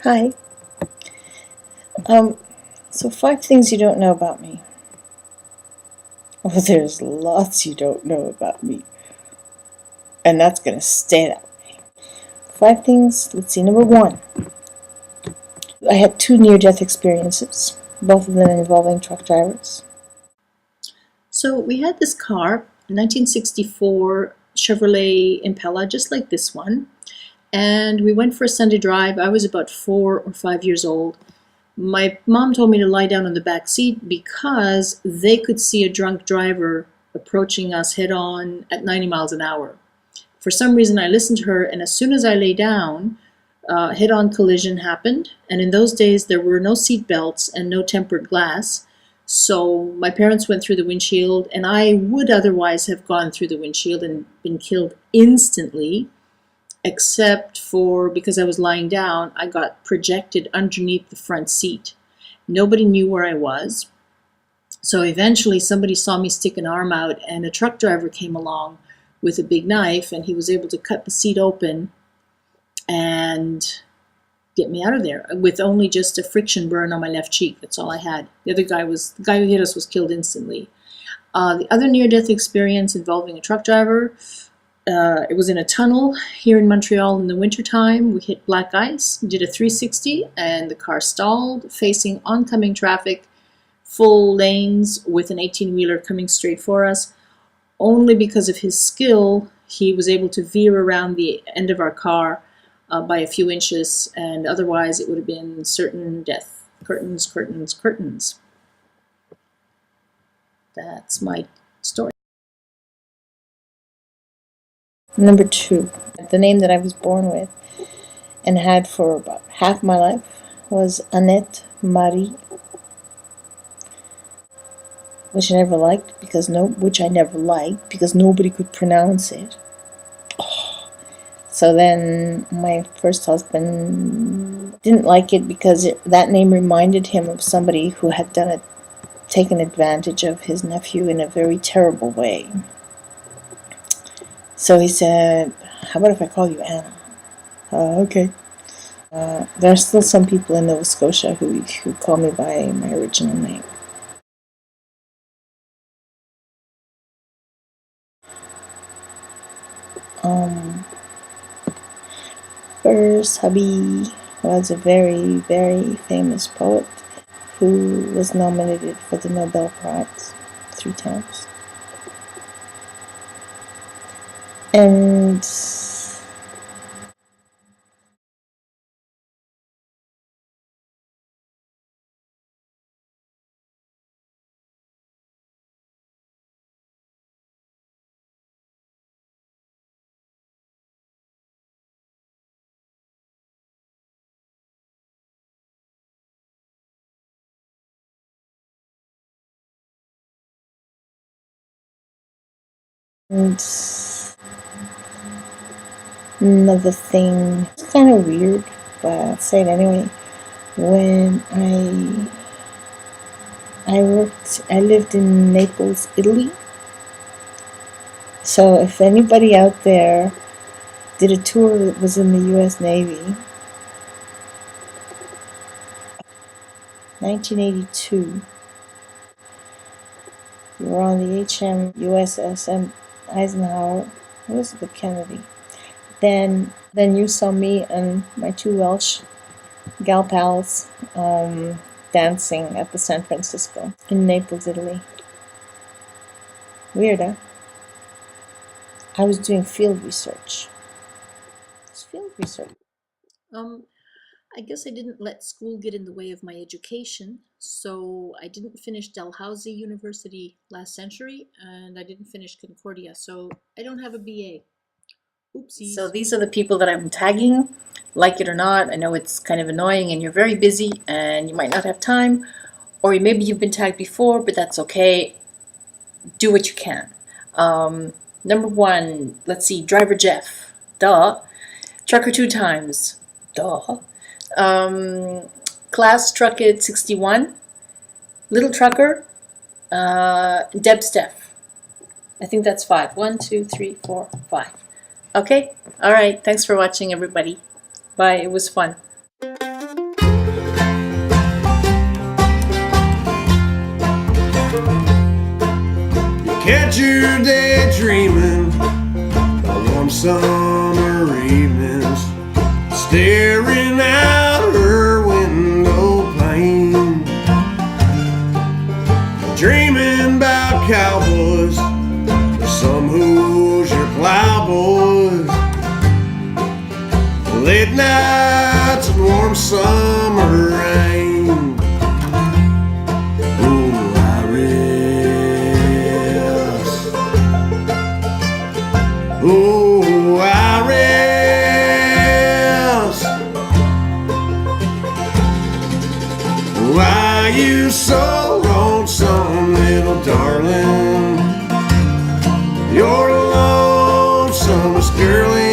Hi. So 5 things you don't know about me. Well, there's lots you don't know about me. And that's going to stay that way. 5 things, let's see. Number 1. I had 2 near-death experiences, both of them involving truck drivers. So we had this car, a 1964 Chevrolet Impala, just like this one. And we went for a Sunday drive. I was about 4 or 5 years old. My mom told me to lie down on the back seat because they could see a drunk driver approaching us head-on at 90 miles an hour. For some reason, I listened to her, and as soon as I lay down, head-on collision happened. And in those days, there were no seat belts and no tempered glass. So my parents went through the windshield, and I would otherwise have gone through the windshield and been killed instantly, except for because I was lying down, I got projected underneath the front seat. Nobody knew where I was. So eventually somebody saw me stick an arm out, and a truck driver came along with a big knife, and he was able to cut the seat open and get me out of there with only just a friction burn on my left cheek. That's all I had. The guy who hit us was killed instantly. The other near-death experience involving a truck driver, it was in a tunnel here in Montreal in the wintertime. We hit black ice, did a 360, and the car stalled, facing oncoming traffic, full lanes with an 18-wheeler coming straight for us. Only because of his skill, he was able to veer around the end of our car by a few inches, and otherwise it would have been certain death. Curtains, curtains, curtains. That's my story. Number 2, the name that I was born with and had for about half my life was Annette Marie, which I never liked because nobody could pronounce it. So then my first husband didn't like it because that name reminded him of somebody who had taken advantage of his nephew in a very terrible way. So he said, how about if I call you Anna? Okay. There are still some people in Nova Scotia who call me by my original name. First hubby was a very, very famous poet who was nominated for the Nobel Prize 3 times. And another thing, it's kind of weird, but I'll say it anyway. When I lived in Naples, Italy. So if anybody out there did a tour that was in the U.S. Navy, 1982, we were on the USS Eisenhower, Elizabeth Kennedy. Then you saw me and my 2 Welsh gal pals dancing at the San Francisco in Naples, Italy. Weird, huh? I was doing field research. It's field research. I guess I didn't let school get in the way of my education, so I didn't finish Dalhousie University last century, and I didn't finish Concordia, so I don't have a BA. Oopsies. So these are the people that I'm tagging, like it or not. I know it's kind of annoying and you're very busy and you might not have time, or maybe you've been tagged before, but that's okay. Do what you can. Number 1, let's see, DriverGeoff, duh. TruckerTwoTimes, duh. Class Truckit 61, Little Trucker, DebStef. I think that's 5. 1, 2, 3, 4, 5. Okay? Alright, thanks for watching, everybody. Bye, it was fun. that you're daydreaming about warm summer evenings, staring out her window pane, dreaming about cowboys or some Hoosier plowboys, late nights and warm summer rain. Oh, Iris, why you so lonesome, little darling? You're the lonesomest girl in